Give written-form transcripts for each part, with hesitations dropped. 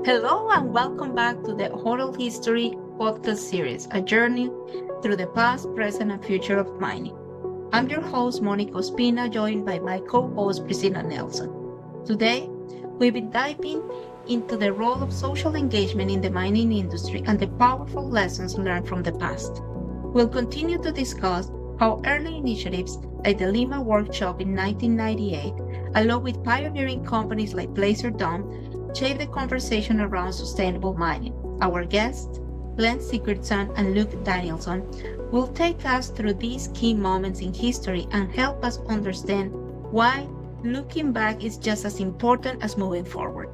Hello and welcome back to the Oral History podcast series, a journey through the past, present, and future of mining. I'm your host, Mónica Ospina, joined by my co-host, Priscilla Nelson. Today, we'll be diving into the role of social engagement in the mining industry and the powerful lessons learned from the past. We'll continue to discuss how early initiatives like the Lima Workshop in 1998, along with pioneering companies like Placer Dome, shape the conversation around sustainable mining. Our guests, Glenn Sigurdson and Luke Danielson, will take us through these key moments in history and help us understand why looking back is just as important as moving forward.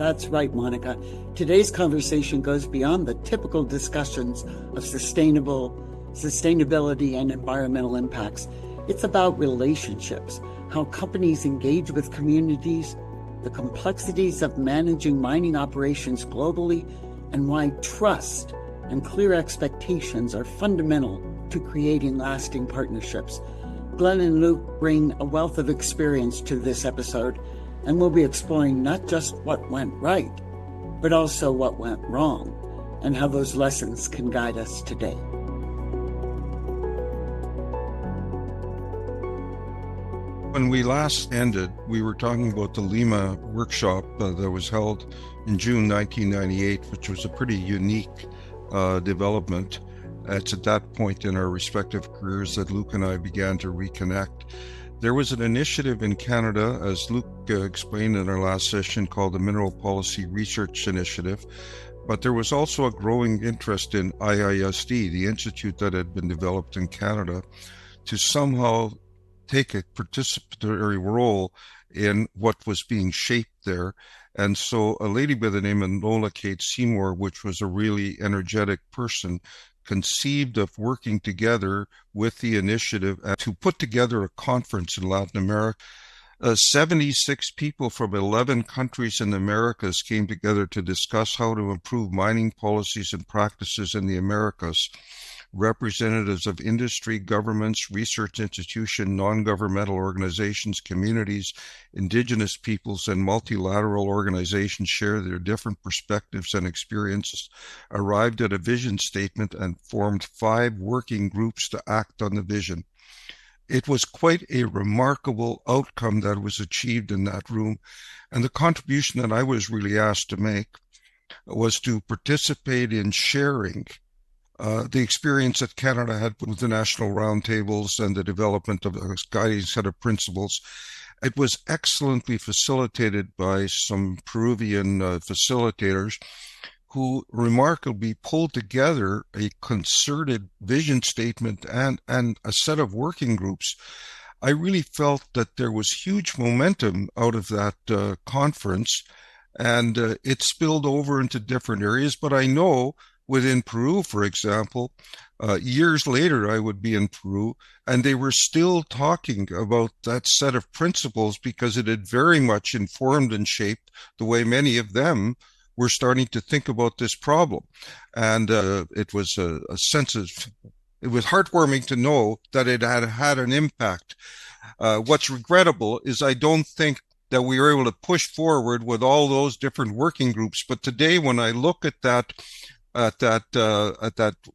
That's right, Monica. Today's conversation goes beyond the typical discussions of sustainability and environmental impacts. It's about relationships, how companies engage with communities, the complexities of managing mining operations globally, and why trust and clear expectations are fundamental to creating lasting partnerships. Glenn and Luke bring a wealth of experience to this episode, and we'll be exploring not just what went right, but also what went wrong, and how those lessons can guide us today. When we last ended, we were talking about the Lima Workshop that was held in June 1998, which was a pretty unique development. It's at that point in our respective careers that Luke and I began to reconnect. There was an initiative in Canada, as Luke explained in our last session, called the Mineral Policy Research Initiative, but there was also a growing interest in IISD, the institute that had been developed in Canada, to somehow take a participatory role in what was being shaped there. And so a lady by the name of Nola Kate Seymour, which was a really energetic person, conceived of working together with the initiative to put together a conference in Latin America. 76 people from 11 countries in the Americas came together to discuss how to improve mining policies and practices in the Americas. Representatives of industry, governments, research institutions, non-governmental organizations, communities, indigenous peoples, and multilateral organizations share their different perspectives and experiences, arrived at a vision statement, and formed 5 working groups to act on the vision. It was quite a remarkable outcome that was achieved in that room, and the contribution that I was really asked to make was to participate in sharing the experience that Canada had with the national roundtables and the development of a guiding set of principles. It was excellently facilitated by some Peruvian facilitators who remarkably pulled together a concerted vision statement and a set of working groups. I really felt that there was huge momentum out of that conference, and it spilled over into different areas, but I know within Peru, for example, years later, I would be in Peru, and they were still talking about that set of principles because it had very much informed and shaped the way many of them were starting to think about this problem. And it was it was heartwarming to know that it had had an impact. What's regrettable is I don't think that we were able to push forward with all those different working groups. But today, when I look at that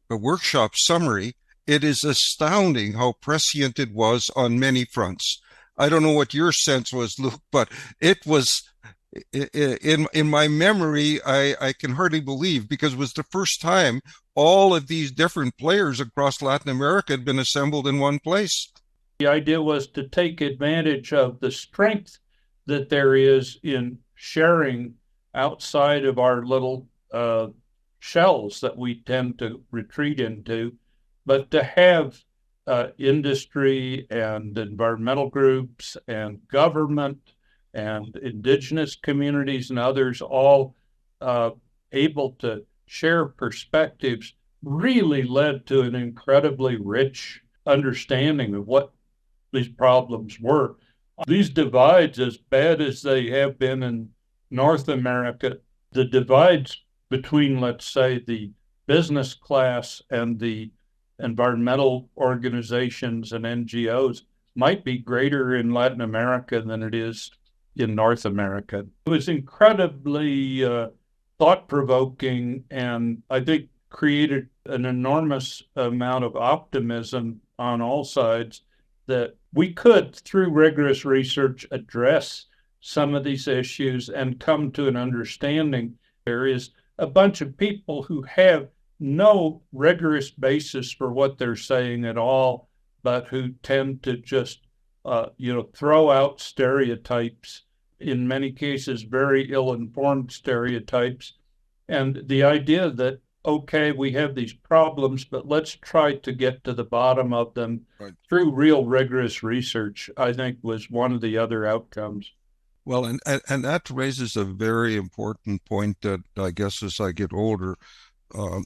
workshop summary, it is astounding how prescient it was on many fronts. I don't know what your sense was, Luke, but it was in my memory. I can hardly believe, because it was the first time all of these different players across Latin America had been assembled in one place. The idea was to take advantage of the strength that there is in sharing outside of our little shells that we tend to retreat into, but to have industry and environmental groups and government and indigenous communities and others all able to share perspectives really led to an incredibly rich understanding of what these problems were. These divides, as bad as they have been in North America, the divides between, let's say, the business class and the environmental organizations and NGOs might be greater in Latin America than it is in North America. It was incredibly thought-provoking, and I think created an enormous amount of optimism on all sides that we could, through rigorous research, address some of these issues and come to an understanding. There is a bunch of people who have no rigorous basis for what they're saying at all, but who tend to just, throw out stereotypes, in many cases, very ill-informed stereotypes. And the idea that, okay, we have these problems, but let's try to get to the bottom of them through real rigorous research, I think was one of the other outcomes. Well, and that raises a very important point that I guess as I get older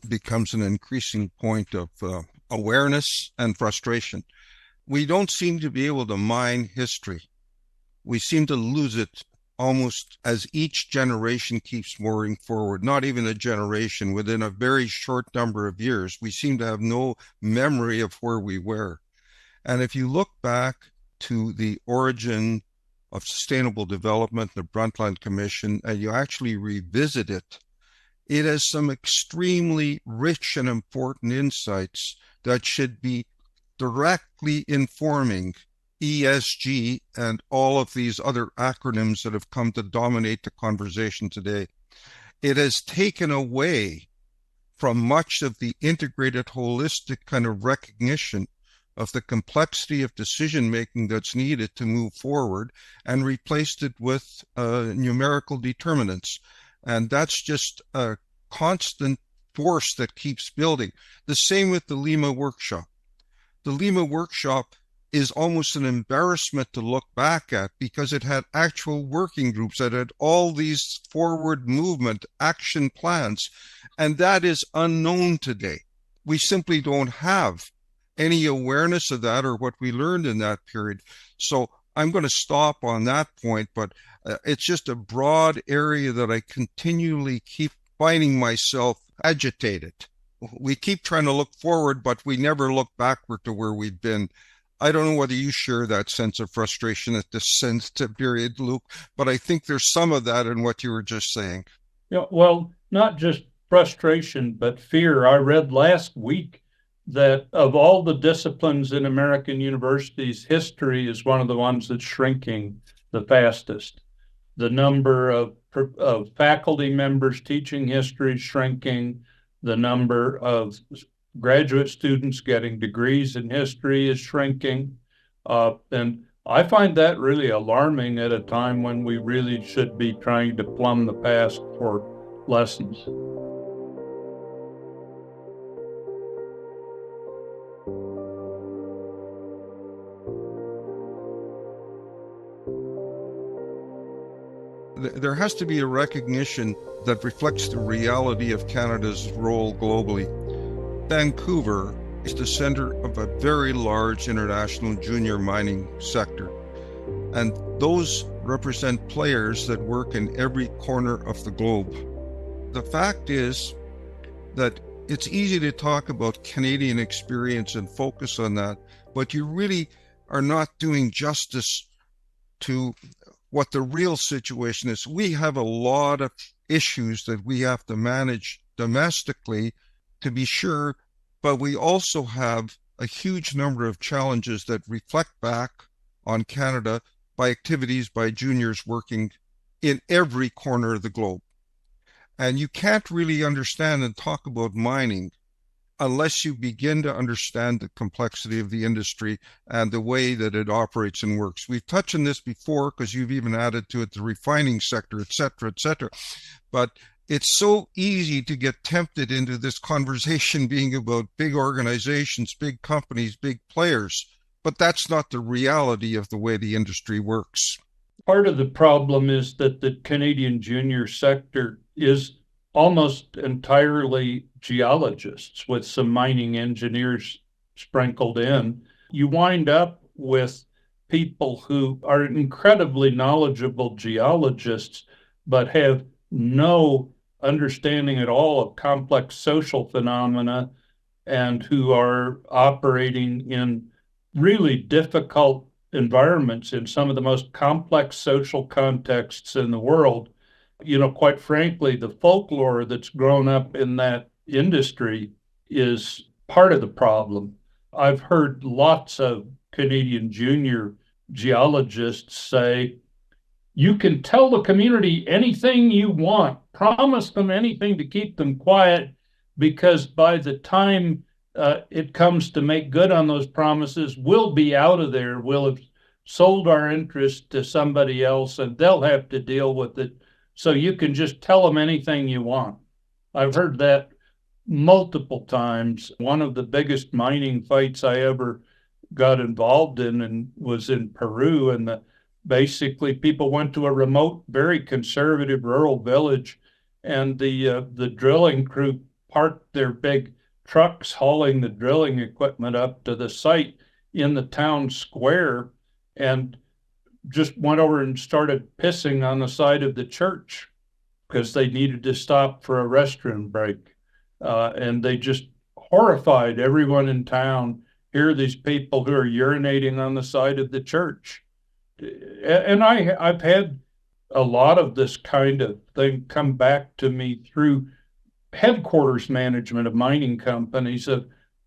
becomes an increasing point of awareness and frustration. We don't seem to be able to mine history. We seem to lose it almost as each generation keeps moving forward, not even a generation, within a very short number of years. We seem to have no memory of where we were. And if you look back to the origin of sustainable development, the Brundtland Commission, and you actually revisit it, it has some extremely rich and important insights that should be directly informing ESG and all of these other acronyms that have come to dominate the conversation today. It has taken away from much of the integrated, holistic kind of recognition of the complexity of decision-making that's needed to move forward and replaced it with numerical determinants. And that's just a constant force that keeps building. The same with the Lima Workshop. The Lima Workshop is almost an embarrassment to look back at because it had actual working groups that had all these forward movement action plans, and that is unknown today. We simply don't have any awareness of that or what we learned in that period. So I'm going to stop on that point, but it's just a broad area that I continually keep finding myself agitated. We keep trying to look forward, but we never look backward to where we've been. I don't know whether you share that sense of frustration at this sensitive period, Luke, but I think there's some of that in what you were just saying. Yeah, well, not just frustration, but fear. I read last week that of all the disciplines in American universities, history is one of the ones that's shrinking the fastest. The number of faculty members teaching history is shrinking. The number of graduate students getting degrees in history is shrinking. And I find that really alarming at a time when we really should be trying to plumb the past for lessons. There has to be a recognition that reflects the reality of Canada's role globally. Vancouver is the center of a very large international junior mining sector, and those represent players that work in every corner of the globe. The fact is that it's easy to talk about Canadian experience and focus on that, but you really are not doing justice to what the real situation is. We have a lot of issues that we have to manage domestically, to be sure, but we also have a huge number of challenges that reflect back on Canada by activities by juniors working in every corner of the globe. And you can't really understand and talk about mining unless you begin to understand the complexity of the industry and the way that it operates and works. We've touched on this before because you've even added to it the refining sector, et cetera, et cetera. But it's so easy to get tempted into this conversation being about big organizations, big companies, big players, but that's not the reality of the way the industry works. Part of the problem is that the Canadian junior sector is almost entirely geologists with some mining engineers sprinkled in. You wind up with people who are incredibly knowledgeable geologists, but have no understanding at all of complex social phenomena and who are operating in really difficult environments in some of the most complex social contexts in the world. Quite frankly, the folklore that's grown up in that industry is part of the problem. I've heard lots of Canadian junior geologists say, you can tell the community anything you want, promise them anything to keep them quiet, because by the time it comes to make good on those promises, we'll be out of there. We'll have sold our interest to somebody else and they'll have to deal with it. So you can just tell them anything you want. I've heard that multiple times. One of the biggest mining fights I ever got involved in and was in Peru, and basically people went to a remote, very conservative rural village, and the drilling crew parked their big trucks hauling the drilling equipment up to the site in the town square and just went over and started pissing on the side of the church because they needed to stop for a restroom break. And they just horrified everyone in town. Here are these people who are urinating on the side of the church. And I've had a lot of this kind of thing come back to me through headquarters management of mining companies.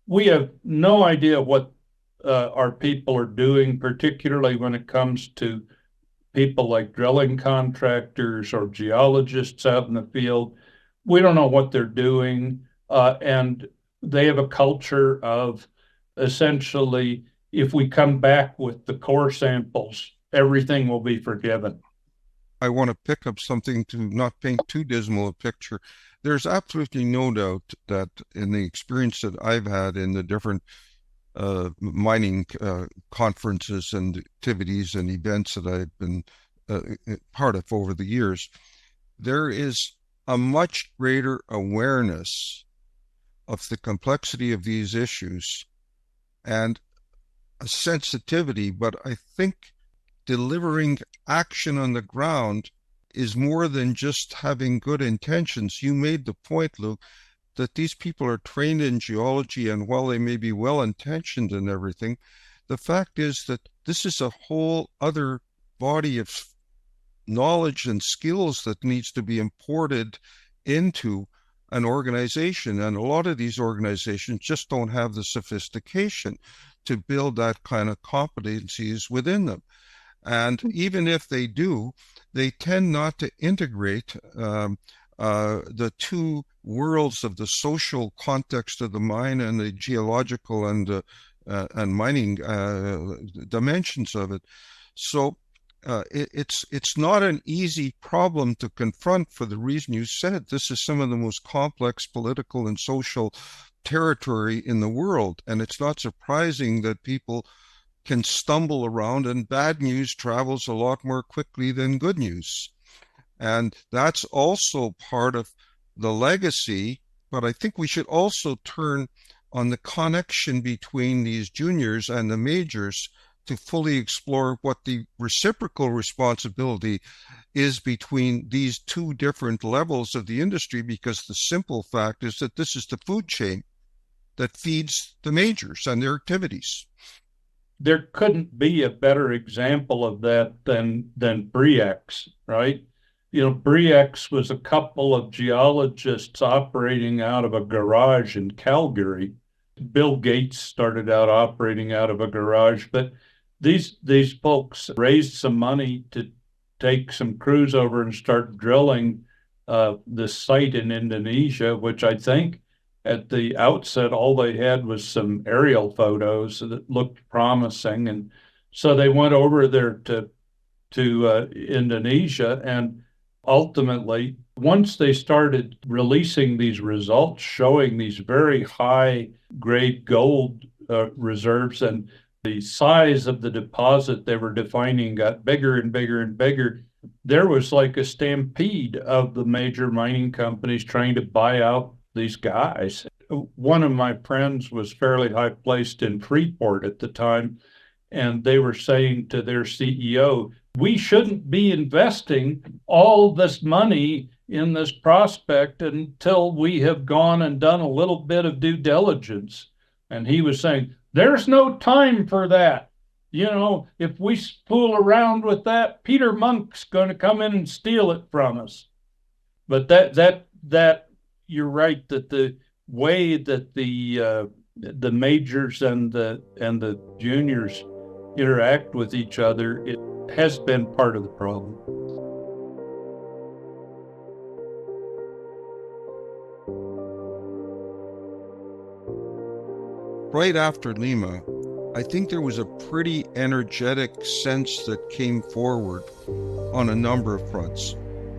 We have no idea what our people are doing, particularly when it comes to people like drilling contractors or geologists out in the field. We don't know what they're doing. And they have a culture of essentially, if we come back with the core samples, everything will be forgiven. I want to pick up something to not paint too dismal a picture. There's absolutely no doubt that in the experience that I've had in the different mining conferences and activities and events that I've been part of over the years, there is a much greater awareness of the complexity of these issues and a sensitivity, but I think delivering action on the ground is more than just having good intentions. You made the point, Luke, that these people are trained in geology, and while they may be well-intentioned and everything, the fact is that this is a whole other body of knowledge and skills that needs to be imported into an organization. And a lot of these organizations just don't have the sophistication to build that kind of competencies within them. And even if they do, they tend not to integrate the two worlds of the social context of the mine and the geological and mining dimensions of it. So it's not an easy problem to confront for the reason you said. This is some of the most complex political and social territory in the world, and it's not surprising that people can stumble around, and bad news travels a lot more quickly than good news. And that's also part of the legacy, but I think we should also turn on the connection between these juniors and the majors to fully explore what the reciprocal responsibility is between these two different levels of the industry, because the simple fact is that this is the food chain that feeds the majors and their activities. There couldn't be a better example of that than Bre-X, right? Bre-X was a couple of geologists operating out of a garage in Calgary. Bill Gates started out operating out of a garage, but these folks raised some money to take some crews over and start drilling this site in Indonesia, which I think at the outset, all they had was some aerial photos that looked promising. And so they went over there to Indonesia. And ultimately, once they started releasing these results, showing these very high grade gold reserves, and the size of the deposit they were defining got bigger and bigger and bigger, there was like a stampede of the major mining companies trying to buy out these guys. One of my friends was fairly high placed in Freeport at the time, and they were saying to their CEO, we shouldn't be investing all this money in this prospect until we have gone and done a little bit of due diligence. And he was saying, there's no time for that. If we fool around with that, Peter Monk's going to come in and steal it from us. But that you're right that the way that the majors and the juniors interact with each other, it has been part of the problem. Right after Lima, I think there was a pretty energetic sense that came forward on a number of fronts.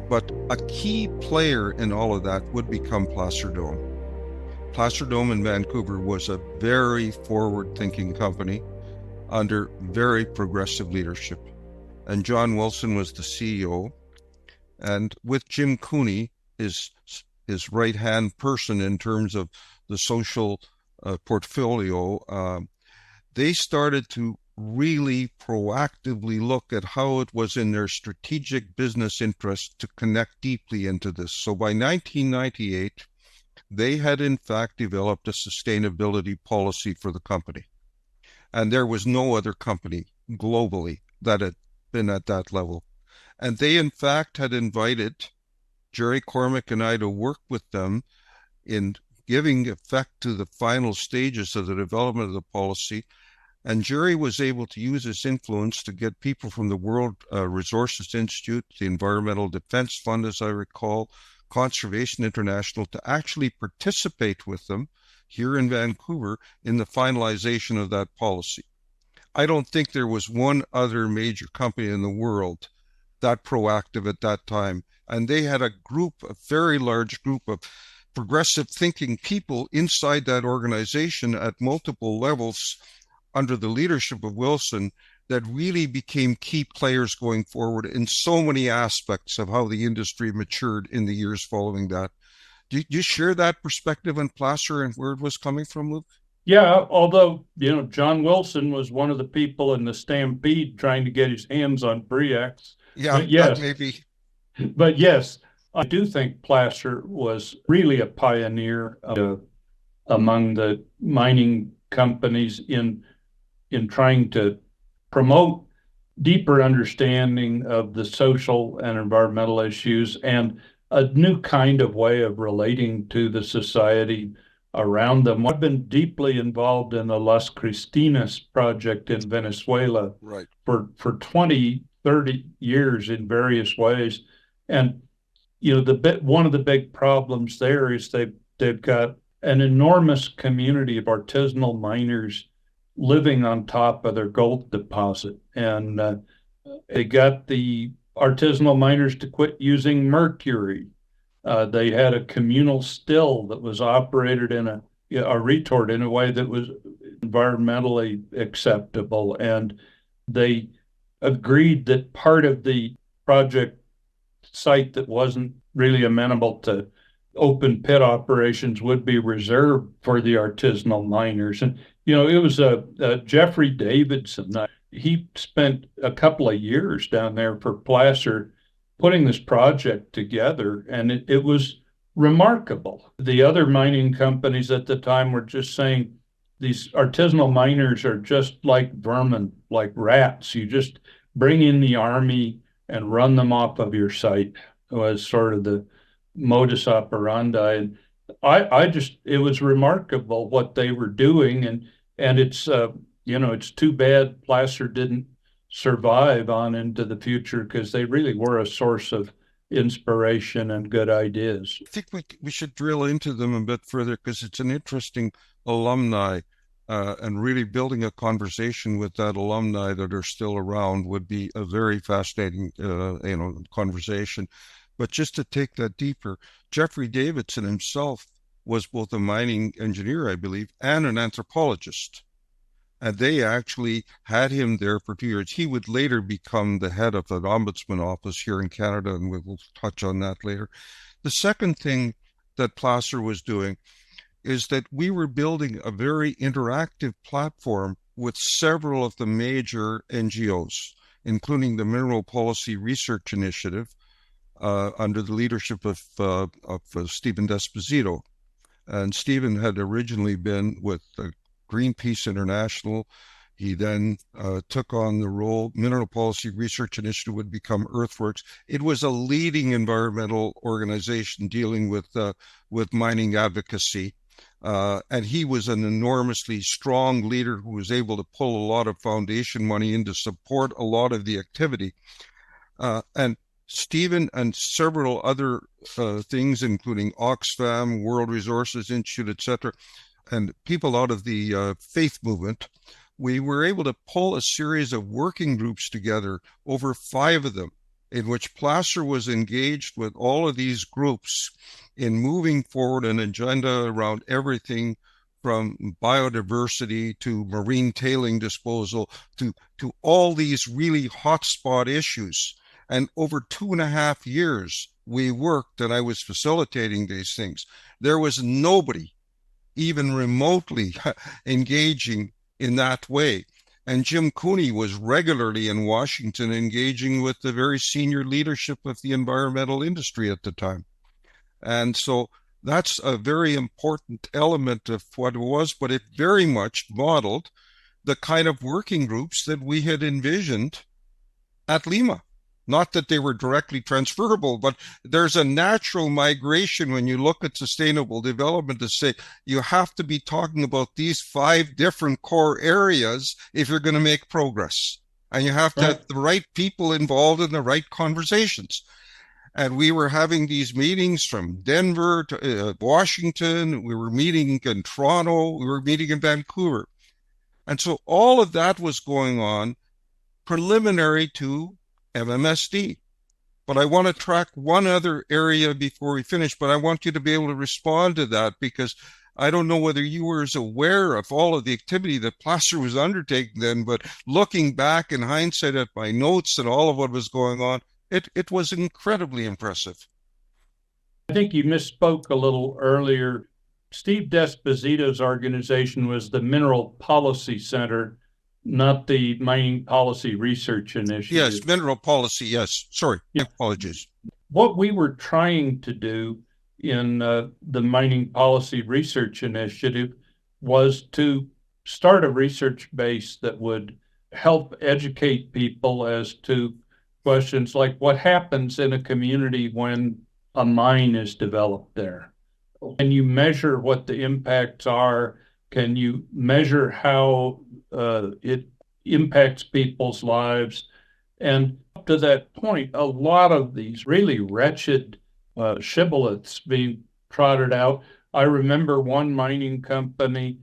But a key player in all of that would become Placer Dome. Placer Dome in Vancouver was a very forward-thinking company under very progressive leadership. And John Wilson was the CEO. And with Jim Cooney, his right-hand person in terms of the social portfolio, they started to really proactively look at how it was in their strategic business interest to connect deeply into this. So by 1998, they had in fact developed a sustainability policy for the company. And there was no other company globally that had been at that level. And they in fact had invited Jerry Cormack and I to work with them in giving effect to the final stages of the development of the policy. And Jerry was able to use his influence to get people from the World Resources Institute, the Environmental Defense Fund, as I recall, Conservation International, to actually participate with them here in Vancouver in the finalization of that policy. I don't think there was one other major company in the world that proactive at that time. And they had a very large group of progressive thinking people inside that organization at multiple levels under the leadership of Wilson that really became key players going forward in so many aspects of how the industry matured in the years following that. Do you share that perspective on Placer and where it was coming from, Luke? Yeah, although, John Wilson was one of the people in the stampede trying to get his hands on Bre-X. Yeah, but yes, that may be. But yes, I do think Placer was really a pioneer among the mining companies in trying to promote deeper understanding of the social and environmental issues and a new kind of way of relating to the society around them. I've been deeply involved in the Las Cristinas project in Venezuela for 20, 30 years in various ways. And one of the big problems there is they've got an enormous community of artisanal miners living on top of their gold deposit. And they got the artisanal miners to quit using mercury. They had a communal still that was operated in a retort in a way that was environmentally acceptable. And they agreed that part of the project site that wasn't really amenable to open pit operations would be reserved for the artisanal miners. And, it was Jeffrey Davidson. He spent a couple of years down there for Placer putting this project together, and it was remarkable. The other mining companies at the time were just saying, these artisanal miners are just like vermin, like rats. You just bring in the army and run them off of your site, was sort of the modus operandi. And it was remarkable what they were doing. And it's, it's too bad Placer didn't survive on into the future, because they really were a source of inspiration and good ideas. I think we should drill into them a bit further, because it's an interesting alumni, and really building a conversation with that alumni that are still around would be a very fascinating, conversation. But just to take that deeper, Jeffrey Davidson himself was both a mining engineer, I believe, and an anthropologist. And they actually had him there for 2 years. He would later become the head of an ombudsman office here in Canada, and we'll touch on that later. The second thing that Placer was doing is that we were building a very interactive platform with several of the major NGOs, including the Mineral Policy Research Initiative, under the leadership of Stephen Desposito. And Stephen had originally been with Greenpeace International. He then took on the role. Mineral Policy Research Initiative would become Earthworks. It was a leading environmental organization dealing with mining advocacy. And he was an enormously strong leader who was able to pull a lot of foundation money in to support a lot of the activity. And Stephen and several other things, including Oxfam, World Resources Institute, etc., and people out of the faith movement, we were able to pull a series of working groups together, over 5 of them, in which Placer was engaged with all of these groups in moving forward an agenda around everything from biodiversity to marine tailing disposal to all these really hotspot issues. And over 2.5 years, we worked, and I was facilitating these things. There was nobody even remotely engaging in that way. And Jim Cooney was regularly in Washington engaging with the very senior leadership of the environmental industry at the time. And so that's a very important element of what it was, but it very much modeled the kind of working groups that we had envisioned at Lima. Not that they were directly transferable, but there's a natural migration when you look at sustainable development to say you have to be talking about these 5 different core areas if you're going to make progress. And you have to have the right people involved in the right conversations. And we were having these meetings from Denver to Washington. We were meeting in Toronto. We were meeting in Vancouver. And so all of that was going on preliminary to MMSD. But I want to track one other area before we finish, but I want you to be able to respond to that, because I don't know whether you were as aware of all of the activity that Placer was undertaking then, but looking back in hindsight at my notes and all of what was going on, it was incredibly impressive. I think you misspoke a little earlier. Steve Desposito's organization was the Mineral Policy Center, not the Mining Policy Research Initiative. Yes, mineral policy, yes. Sorry, yeah. Apologies. What we were trying to do in the Mining Policy Research Initiative was to start a research base that would help educate people as to questions like what happens in a community when a mine is developed there. Can you measure what the impacts are? Can you measure how it impacts people's lives? And up to that point, a lot of these really wretched shibboleths being trotted out. I remember one mining company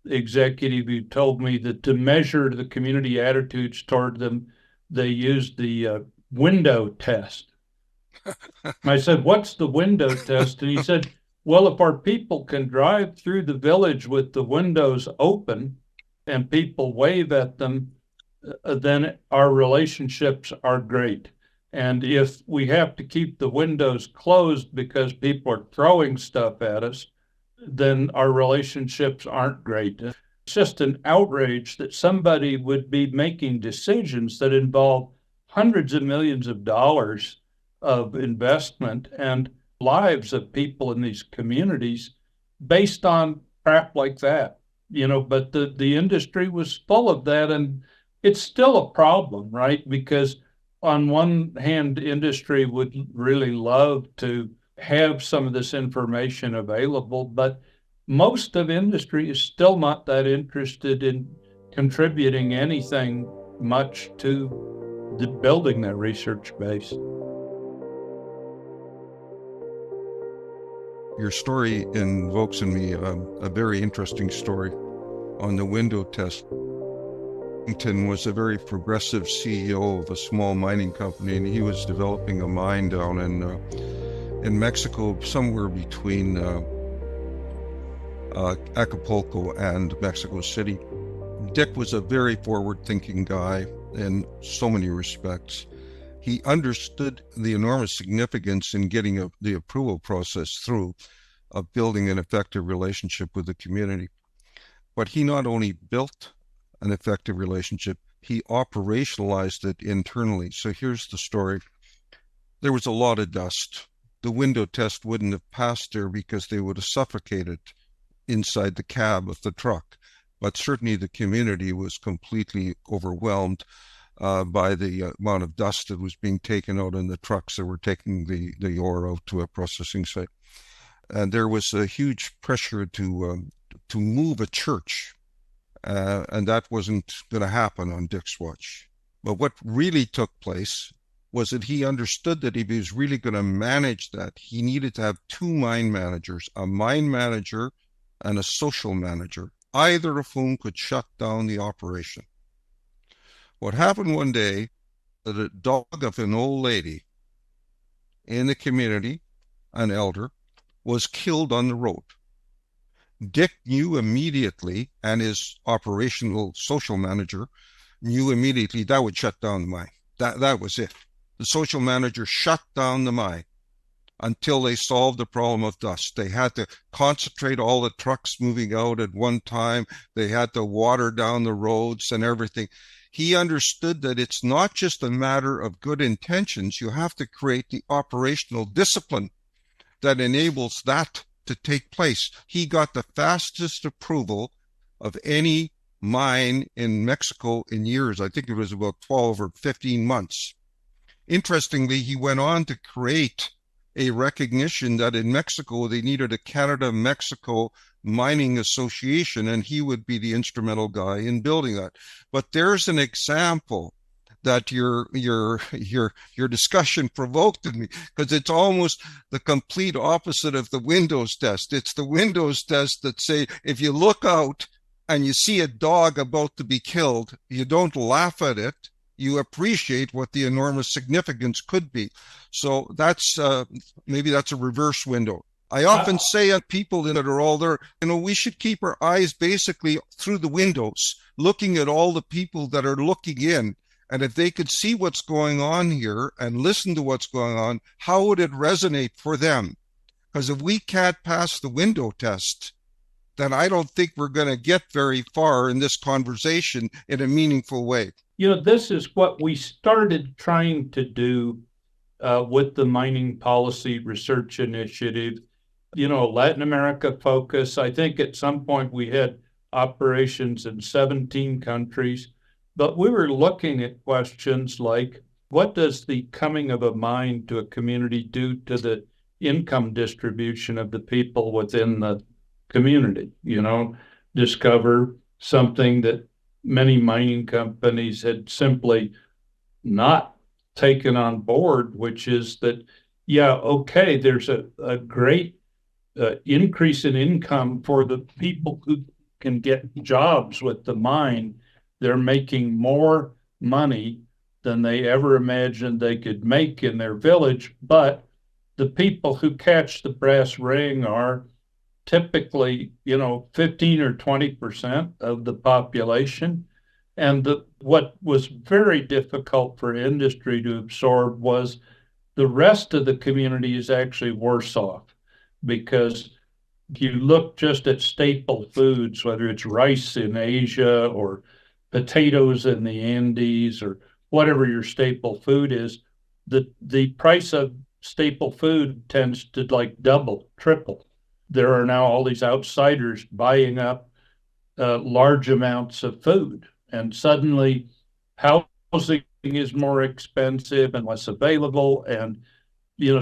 executive who told me that to measure the community attitudes toward them, they used the window test. I said, "What's the window test?" And he said, "Well, if our people can drive through the village with the windows open and people wave at them, then our relationships are great. And if we have to keep the windows closed because people are throwing stuff at us, then our relationships aren't great." It's just an outrage that somebody would be making decisions that involve hundreds of millions of dollars of investment and lives of people in these communities based on crap like that, but the industry was full of that. And it's still a problem, right? Because on one hand, industry would really love to have some of this information available, but most of industry is still not that interested in contributing anything much to building that research base. Your story invokes in me a very interesting story on the window test. Washington was a very progressive CEO of a small mining company, and he was developing a mine down in Mexico, somewhere between Acapulco and Mexico City. Dick was a very forward-thinking guy in so many respects. He understood the enormous significance in getting the approval process through of building an effective relationship with the community. But he not only built an effective relationship, he operationalized it internally. So here's the story. There was a lot of dust. The window test wouldn't have passed there because they would have suffocated inside the cab of the truck. but certainly the community was completely overwhelmed by the amount of dust that was being taken out in the trucks that were taking the ore out to a processing site. And there was a huge pressure to move a church, and that wasn't going to happen on Dick's watch. But what really took place was that he understood that if he was really going to manage that, he needed to have two mine managers, a mine manager and a social manager, either of whom could shut down the operation. What happened one day, that a dog of an old lady in the community, an elder, was killed on the road. Dick knew immediately, and his operational social manager knew immediately that would shut down the mine. That was it. The social manager shut down the mine until they solved the problem of dust. They had to concentrate all the trucks moving out at one time. They had to water down the roads and everything. He understood that it's not just a matter of good intentions. You have to create the operational discipline that enables that to take place. He got the fastest approval of any mine in Mexico in years. I think it was about 12 or 15 months. Interestingly, he went on to create a recognition that in Mexico they needed a Canada-Mexico Mining Association, and he would be the instrumental guy in building that. But there's an example that your discussion provoked in me, because it's almost the complete opposite of the Windows test. It's the Windows test that say if you look out and you see a dog about to be killed, you don't laugh at it. You appreciate what the enormous significance could be. So that's maybe that's a reverse window. I often say to people that are older, we should keep our eyes basically through the windows, looking at all the people that are looking in. And if they could see what's going on here and listen to what's going on, how would it resonate for them? Because if we can't pass the window test, then I don't think we're going to get very far in this conversation in a meaningful way. This is what we started trying to do with the Mining Policy Research Initiative. Latin America focus. I think at some point we had operations in 17 countries, but we were looking at questions like, what does the coming of a mine to a community do to the income distribution of the people within the community? Discover something that many mining companies had simply not taken on board, which is that, there's a great increase in income for the people who can get jobs with the mine. They're making more money than they ever imagined they could make in their village, but the people who catch the brass ring are typically, 15 or 20% of the population. And what was very difficult for industry to absorb was the rest of the community is actually worse off, because if you look just at staple foods, whether it's rice in Asia or potatoes in the Andes or whatever your staple food is, the price of staple food tends to double, triple. There are now all these outsiders buying up large amounts of food, and suddenly housing is more expensive and less available. And,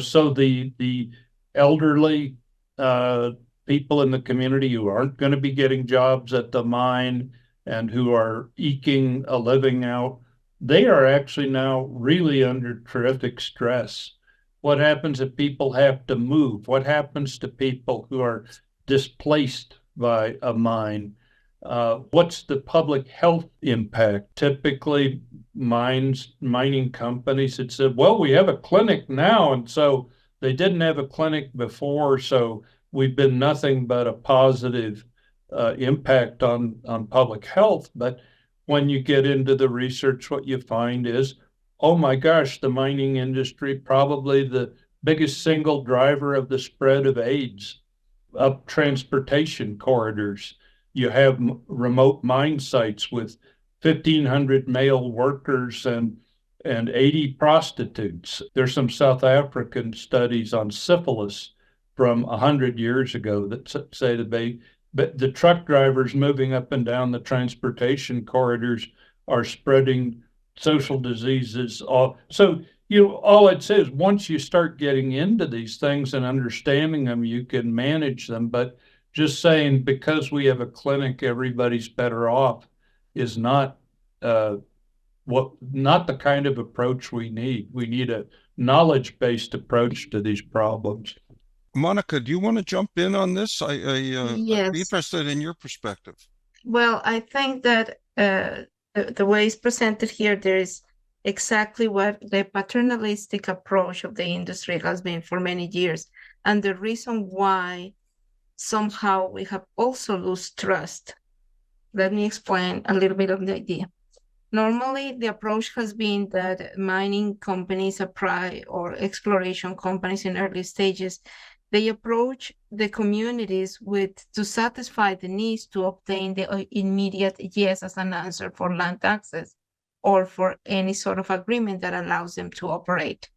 so the elderly people in the community who aren't going to be getting jobs at the mine and who are eking a living out, they are actually now really under terrific stress. What happens if people have to move? What happens to people who are displaced by a mine? What's the public health impact? Typically, mining companies had said, well, we have a clinic now, and so they didn't have a clinic before, so we've been nothing but a positive impact on public health. But when you get into the research, what you find is, oh my gosh, the mining industry, probably the biggest single driver of the spread of AIDS, up transportation corridors. You have remote mine sites with 1,500 male workers and 80 prostitutes. There's some South African studies on syphilis from 100 years ago that say that but the truck drivers moving up and down the transportation corridors are spreading social diseases. So, all I'd say is once you start getting into these things and understanding them, you can manage them. But just saying because we have a clinic, everybody's better off is not not the kind of approach we need. We need a knowledge-based approach to these problems. Monica, do you want to jump in on this? I'd be Yes. interested in your perspective. Well, I think that the way it's presented here, there is exactly what the paternalistic approach of the industry has been for many years. And the reason why somehow we have also lost trust. Let me explain a little bit of the idea. Normally, the approach has been that mining companies or exploration companies in early stages, they approach the communities to satisfy the needs to obtain the immediate yes as an answer for land access or for any sort of agreement that allows them to operate.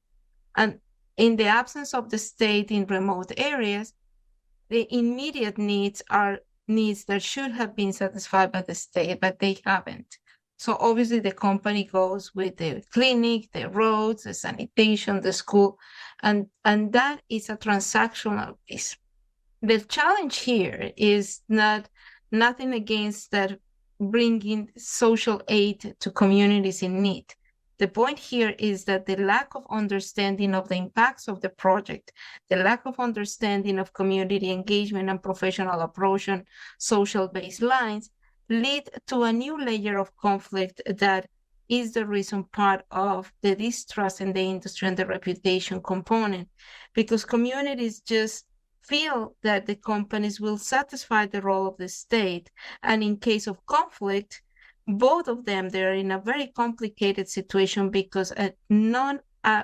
And in the absence of the state in remote areas, the immediate needs are needs that should have been satisfied by the state, but they haven't. So obviously the company goes with the clinic, the roads, the sanitation, the school, and that is a transactional piece. The challenge here is nothing against that bringing social aid to communities in need. The point here is that the lack of understanding of the impacts of the project, the lack of understanding of community engagement and professional approach on social baselines lead to a new layer of conflict that is the reason part of the distrust in the industry and the reputation component, because communities just feel that the companies will satisfy the role of the state. And in case of conflict, both of them, they're in a very complicated situation because a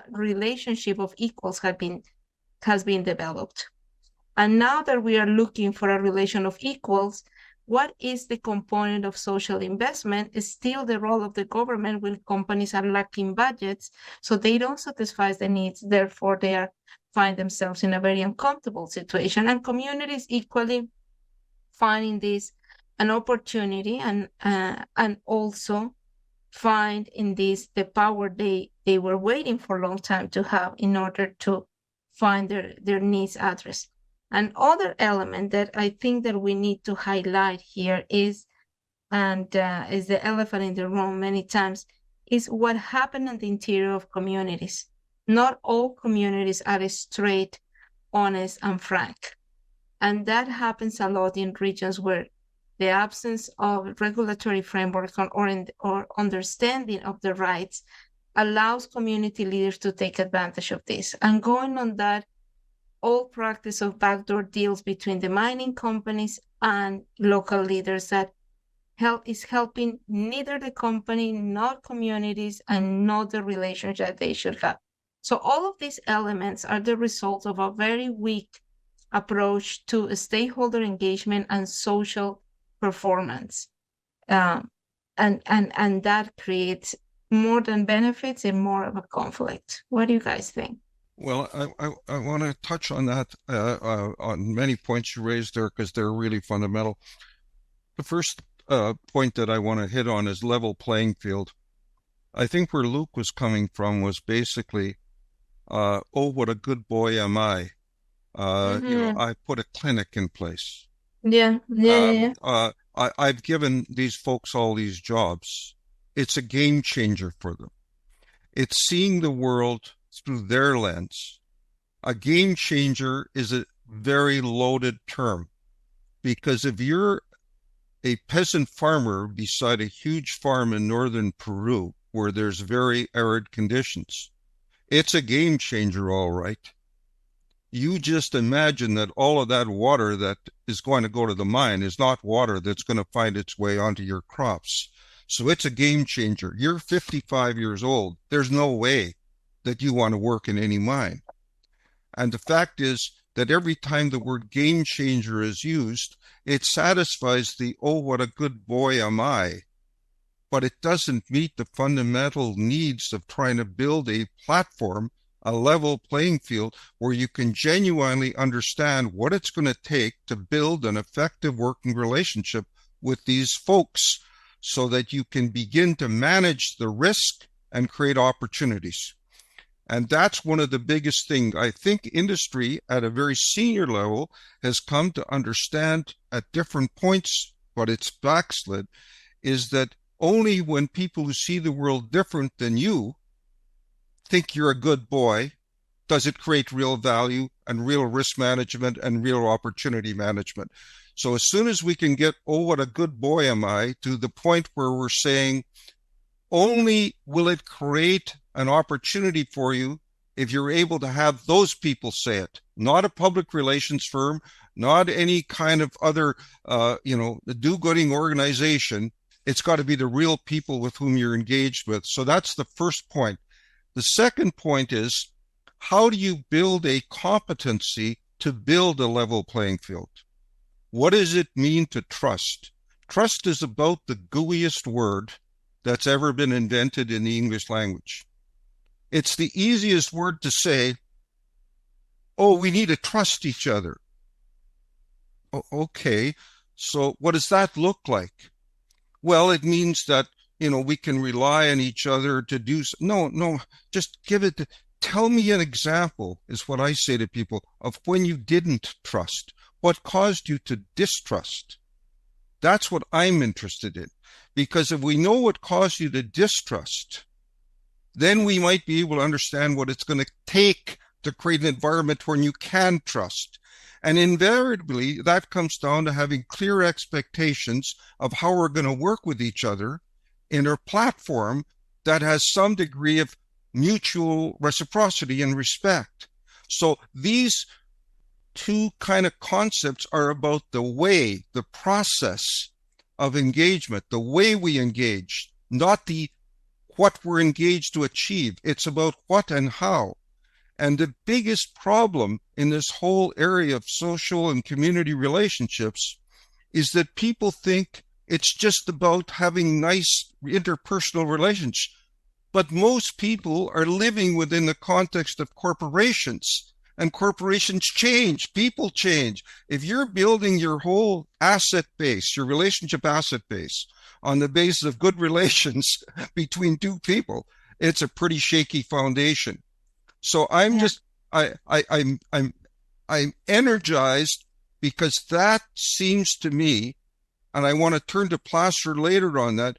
relationship of equals has been developed. And now that we are looking for a relation of equals, what is the component of social investment is still the role of the government when companies are lacking budgets, so they don't satisfy the needs. Therefore, they find themselves in a very uncomfortable situation. And communities equally finding this an opportunity and also find in this the power they were waiting for a long time to have in order to find their needs addressed. An other element that I think that we need to highlight here is the elephant in the room many times, is what happened in the interior of communities. Not all communities are straight, honest, and frank. And that happens a lot in regions where the absence of regulatory framework or understanding of the rights allows community leaders to take advantage of this. And going on that, all practice of backdoor deals between the mining companies and local leaders that is helping neither the company nor communities and not the relationship they should have. So all of these elements are the result of a very weak approach to stakeholder engagement and social performance. And that creates more than benefits and more of a conflict. What do you guys think? Well, I want to touch on that, on many points you raised there, because they're really fundamental. The first point that I want to hit on is level playing field. I think where Luke was coming from was basically, oh, what a good boy am I. I put a clinic in place. I've given these folks all these jobs. It's a game changer for them. It's seeing the world through their lens. A game changer is a very loaded term, because if you're a peasant farmer beside a huge farm in northern Peru where there's very arid conditions, it's a game changer, all right. You just imagine that all of that water that is going to go to the mine is not water that's going to find its way onto your crops. So it's a game changer. You're 55 years old. There's no way that you want to work in any mine. And the fact is that every time the word game changer is used, it satisfies the, oh, what a good boy am I. But it doesn't meet the fundamental needs of trying to build a platform a level playing field where you can genuinely understand what it's going to take to build an effective working relationship with these folks so that you can begin to manage the risk and create opportunities. And that's one of the biggest things. I think industry at a very senior level has come to understand at different points, but it's backslid, is that only when people who see the world different than you think you're a good boy does it create real value and real risk management and real opportunity management. So as soon as we can get, oh, what a good boy am I, to the point where we're saying, only will it create an opportunity for you if you're able to have those people say it, not a public relations firm, not any kind of other, do-gooding organization. It's got to be the real people with whom you're engaged with. So that's the first point. The second point is, how do you build a competency to build a level playing field? What does it mean to trust? Trust is about the gooeyest word that's ever been invented in the English language. It's the easiest word to say, oh, we need to trust each other. Oh, okay, so what does that look like? Well, it means that, we can rely on each other to do so. No, just tell me an example, is what I say to people, of when you didn't trust. What caused you to distrust? That's what I'm interested in. Because if we know what caused you to distrust, then we might be able to understand what it's going to take to create an environment where you can trust. And invariably, that comes down to having clear expectations of how we're going to work with each other in a platform that has some degree of mutual reciprocity and respect. So these two kind of concepts are about the way, the process of engagement, the way we engage, not what we're engaged to achieve. It's about what and how. And the biggest problem in this whole area of social and community relationships is that people think it's just about having nice interpersonal relations. But most people are living within the context of corporations, and corporations change, people change. If you're building your whole asset base, your relationship asset base, on the basis of good relations between two people, it's a pretty shaky foundation. So I'm energized because that seems to me, and I want to turn to Placer later on that,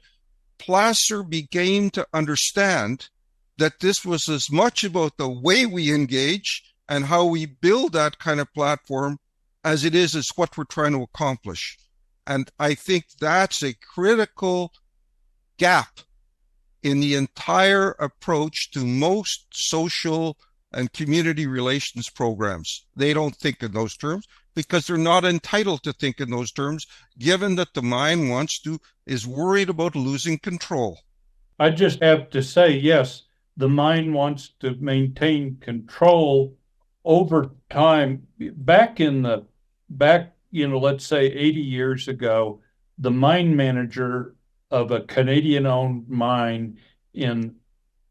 Placer began to understand that this was as much about the way we engage and how we build that kind of platform as it is what we're trying to accomplish. And I think that's a critical gap in the entire approach to most social and community relations programs. They don't think in those terms because they're not entitled to think in those terms, given that the mind is worried about losing control. I just have to say, yes, the mind wants to maintain control over time. Let's say 80 years ago, the mine manager of a Canadian-owned mine in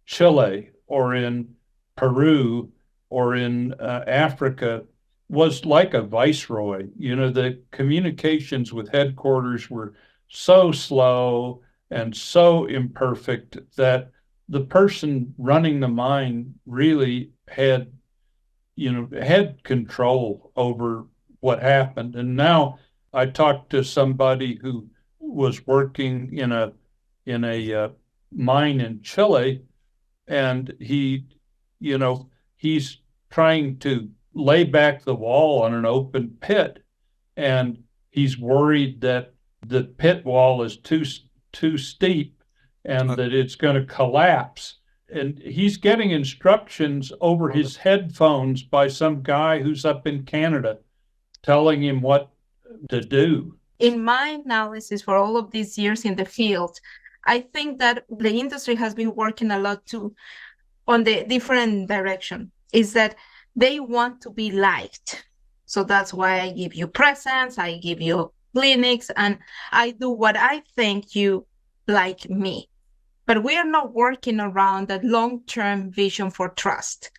Chile or in Peru or in Africa was like a viceroy. The communications with headquarters were so slow and so imperfect that the person running the mine really had control over what happened. And now I talked to somebody who was working in a mine in Chile, and he's trying to lay back the wall on an open pit, and he's worried that the pit wall is too steep and that it's going to collapse. And he's getting instructions over his headphones by some guy who's up in Canada telling him what to do. In my analysis for all of these years in the field, I think that the industry has been working a lot too on the different direction, is that they want to be liked. So that's why I give you presents, I give you clinics, and I do what I think you like me. But we are not working around that long-term vision for trust.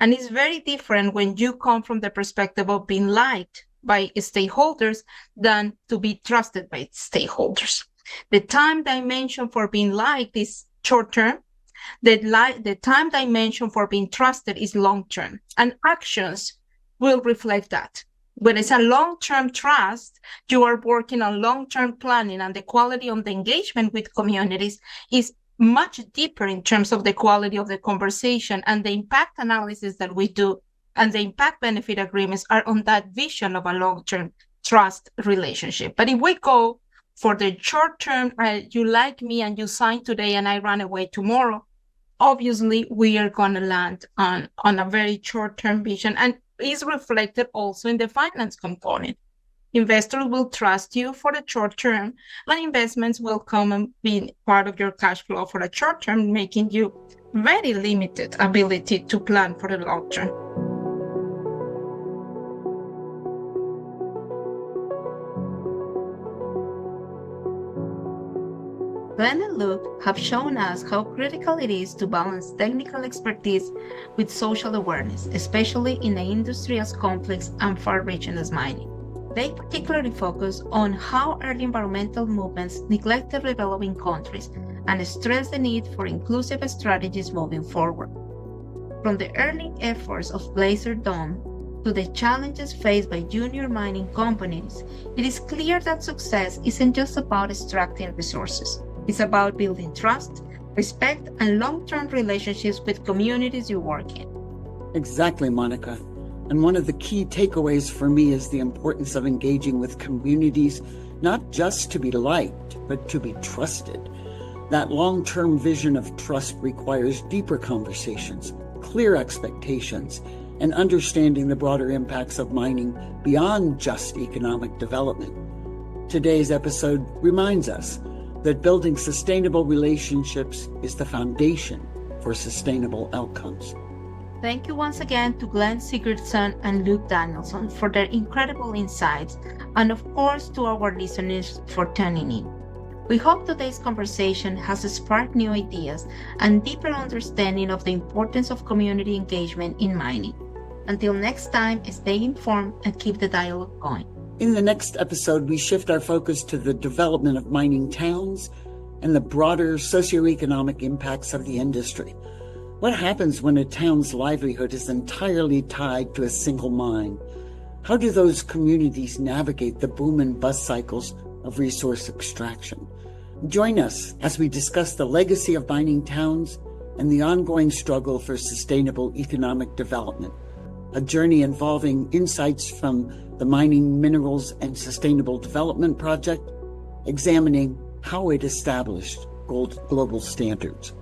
And it's very different when you come from the perspective of being liked by stakeholders than to be trusted by stakeholders. The time dimension for being liked is short term. The time dimension for being trusted is long term. And actions will reflect that. When it's a long-term trust, you are working on long-term planning, and the quality of the engagement with communities is much deeper in terms of the quality of the conversation, and the impact analysis that we do and the impact benefit agreements are on that vision of a long-term trust relationship. But if we go for the short term, you like me and you sign today and I run away tomorrow, obviously we are going to land on a very short-term vision, and is reflected also in the finance component. Investors will trust you for the short term, and investments will come and be part of your cash flow for the short term, making you very limited ability to plan for the long term. Glenn and Luke have shown us how critical it is to balance technical expertise with social awareness, especially in an industry as complex and far-reaching as mining. They particularly focus on how early environmental movements neglected developing countries and stress the need for inclusive strategies moving forward. From the early efforts of Blazer Dome to the challenges faced by junior mining companies, it is clear that success isn't just about extracting resources. It's about building trust, respect, and long-term relationships with communities you work in. Exactly, Mónica. And one of the key takeaways for me is the importance of engaging with communities, not just to be liked, but to be trusted. That long-term vision of trust requires deeper conversations, clear expectations, and understanding the broader impacts of mining beyond just economic development. Today's episode reminds us that building sustainable relationships is the foundation for sustainable outcomes. Thank you once again to Glenn Sigurdson and Luke Danielson for their incredible insights, and of course to our listeners for tuning in. We hope today's conversation has sparked new ideas and deeper understanding of the importance of community engagement in mining. Until next time, stay informed and keep the dialogue going. In the next episode, we shift our focus to the development of mining towns and the broader socioeconomic impacts of the industry. What happens when a town's livelihood is entirely tied to a single mine? How do those communities navigate the boom and bust cycles of resource extraction? Join us as we discuss the legacy of mining towns and the ongoing struggle for sustainable economic development, a journey involving insights from the Mining, Minerals, and Sustainable Development Project, examining how it established global standards.